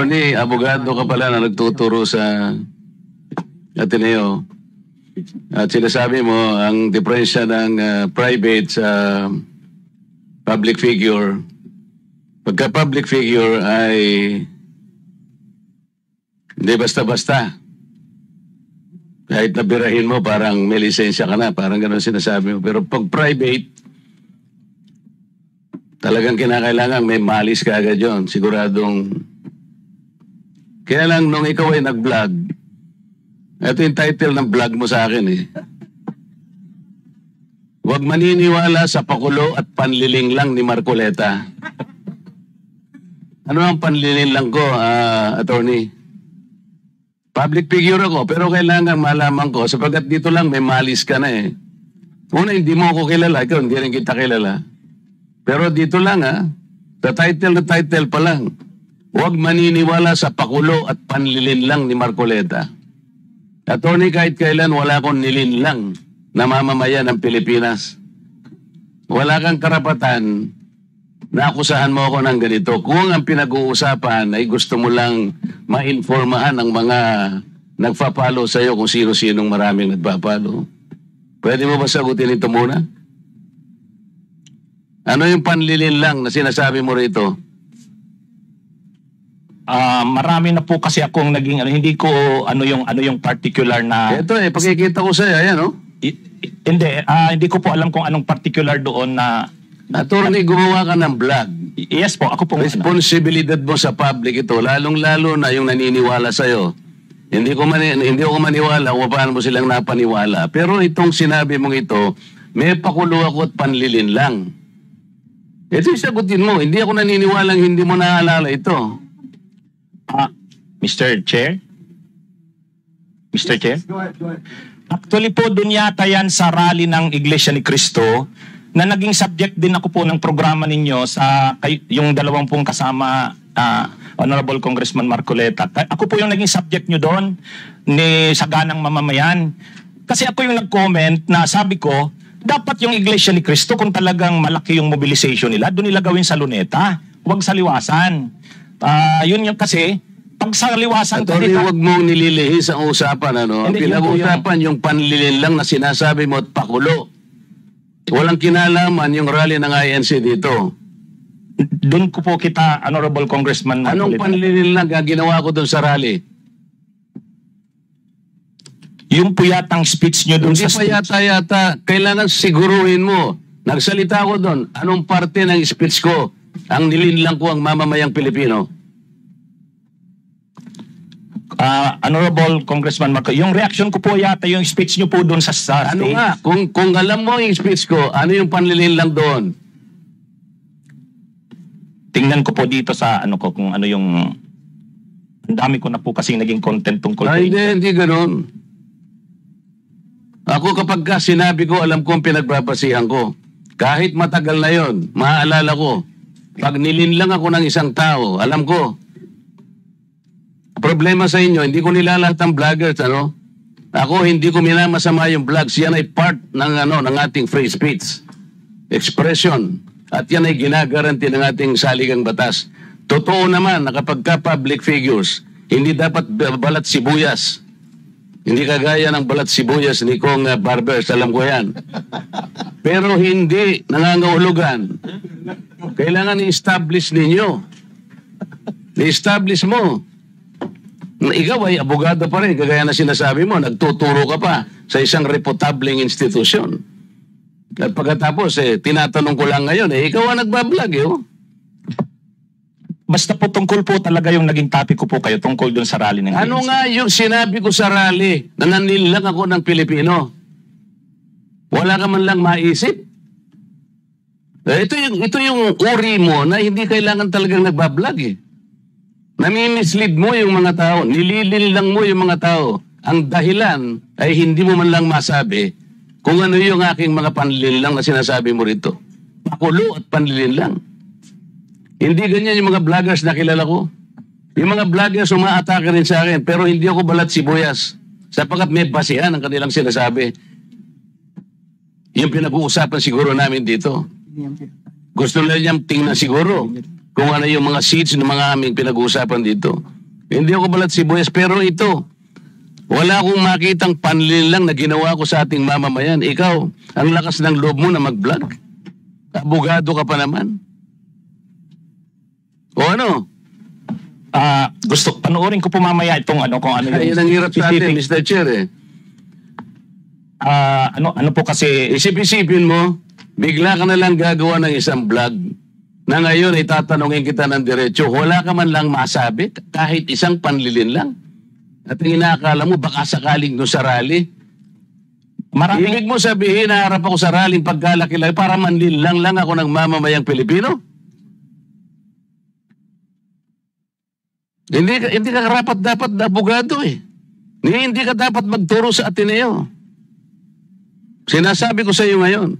attorney, abogado ka pala na nagtuturo sa Ateneo. At sinasabi mo, ang diferensya ng private sa public figure, pagka public figure ay hindi basta-basta. Kahit nabirahin mo, parang may lisensya ka na, parang gano'n sinasabi mo. Pero pag private, talagang kinakailangan may malis ka agad yun. Siguradong. Kaya lang nung ikaw ay nag-vlog, ito yung title ng vlog mo sa akin eh. Huwag maniniwala sa pakulo at panliling lang ni Marcoleta. Ano ang panliling lang ko, attorney? Public figure ako, pero kailangan malaman ko, sapagkat dito lang may malis ka na eh. Una, hindi mo ako kilala, ikaw hindi rin kita kilala. Pero dito lang the title pa lang. Huwag maniniwala sa pakulo at panlilin lang ni Marcoleta. Attorney, kahit kailan wala akong nilinlang na mamamayan ng Pilipinas. Wala kang karapatan na akusahan mo ako ng ganito. Kung ang pinag-uusapan ay gusto mo lang ma-informahan ang mga nagpa-follow sa'yo kung sino-sinong maraming nagpa-follow. Pwede mo ba sagutin ito muna? Ano yung panlilin lang na sinasabi mo rito? Marami na po kasi akong naging hindi ko ano yung particular na. Ito pakikita ko sa iyo, ayan hindi ko po alam kung anong particular doon na. Attorney, gumawa ka ng vlog. Yes po, ako po. Responsibilidad mo sa public ito, lalong-lalo na yung naniniwala sa iyo. Hindi ko maniwala kung paano mo silang napaniwala. Pero itong sinabi mong ito, may pakulo ako at panlilin lang. Ito yung sagutin mo. Hindi ako naniniwalang hindi mo naalala ito. Mr. Chair? Mr. Chair? Go ahead. Actually po, dun yata yan sa rally ng Iglesia ni Cristo na naging subject din ako po ng programa ninyo sa yung 20 kasama Honorable Congressman Marcoleta. Ako po yung naging subject nyo doon ni Saganang Mamamayan. Kasi ako yung nag-comment na sabi ko, dapat yung Iglesia ni Cristo kung talagang malaki yung mobilization nila, doon nila gawin sa Luneta, huwag sa Liwasan. Yun yung kasi, pag sa Liwasan... Attorney, huwag mong nililihis ang usapan, ano? Ang pinag-uusapan yung panlilin lang na sinasabi mo at pakulo. Walang kinalaman yung rally ng INC dito. Doon ko po kita, Honorable Congressman Marcoleta. Anong panlilin lang ang ginawa ko doon sa rally? Yung po yatang speech nyo doon sa speech. Hindi pa yata. Kailangan siguruhin mo. Nagsalita ko doon. Anong parte ng speech ko? Ang nilinlang ko ang mamamayang Pilipino. Honorable Congressman Marco, yung reaction ko po yata yung speech nyo po doon sa stage. Ano nga? Kung alam mo yung speech ko, ano yung panlilinlang doon? Tingnan ko po dito sa kung ano yung... Ang dami ko na po kasi naging content tungkol. Hindi ganun. Ako kapag sinabi ko, alam ko ang pinagbabasihan ko. Kahit matagal na yon, maaalala ko. Pag nilinlang ako ng isang tao, alam ko. Problema sa inyo, hindi ko nilalat ang vloggers, Ako, hindi ko minamasama yung vlogs. Yan ay part ng ating free speech. Expression. At yan ay ginagaranti ng ating saligang batas. Totoo naman na kapag ka-public figures, hindi dapat balat sibuyas. Hindi kagaya ng balat sibuyas ni Kong Barbers, alam ko yan. Pero hindi nangangahulugan. Kailangan i-establish ninyo. I-establish mo. Ikaw ay abogado pa rin, kagaya na sinasabi mo, nagtuturo ka pa sa isang reputabling institusyon. At pagkatapos, tinatanong ko lang ngayon, ikaw ang nagbablog, Basta po tungkol po talaga yung naging topic ko po kayo tungkol dun sa rally ng Ano ANC. nga yung sinabi ko sa rally na nanilang ako ng Pilipino? Wala ka man lang maisip? Ito yung uri mo na hindi kailangan talagang nagbablog Nami-mislead mo yung mga tao, nililin lang mo yung mga tao. Ang dahilan ay hindi mo man lang masabi kung ano yung aking mga panlilin lang na sinasabi mo rito. Pakulo at panlilin lang. Hindi ganyan yung mga vloggers na kilala ko. Yung mga vloggers umaatake rin sa akin, pero hindi ako balat sibuyas. Sapagkat may basihan ang kanilang sinasabi. Yung pinag-uusapan siguro namin dito. Gusto nila niyang tingnan siguro. kung ano yung mga seats ng mga aming pinag-uusapan dito. Hindi ako balat sibuyas, pero ito, wala akong makitang panlin lang na ginawa ko sa ating mamamayan. Ikaw, ang lakas ng loob mo na mag-vlog. Abogado ka pa naman. O ano? Gusto, panoorin ko po mamaya itong kung ano Ay, yung yun ang hirap sa atin, Mr. specific. Chair eh. Ano po kasi, Isip-isipin mo, bigla ka na lang gagawa ng isang vlog na ngayon ay tatanungin kita ng diretso. Wala ka man lang masabi, kahit isang panlilin lang. At ang inaakala mo, baka sakaling no sa rally. maraming, Ibig mo sabihin, naharap ako sa rallying pagkalaki-laki para manlilang lang ako ng mamamayang Pilipino? Hindi ka karapat dapat na abogado eh. Hindi ka dapat magturo sa Ateneo. Sinasabi ko sa iyo ngayon,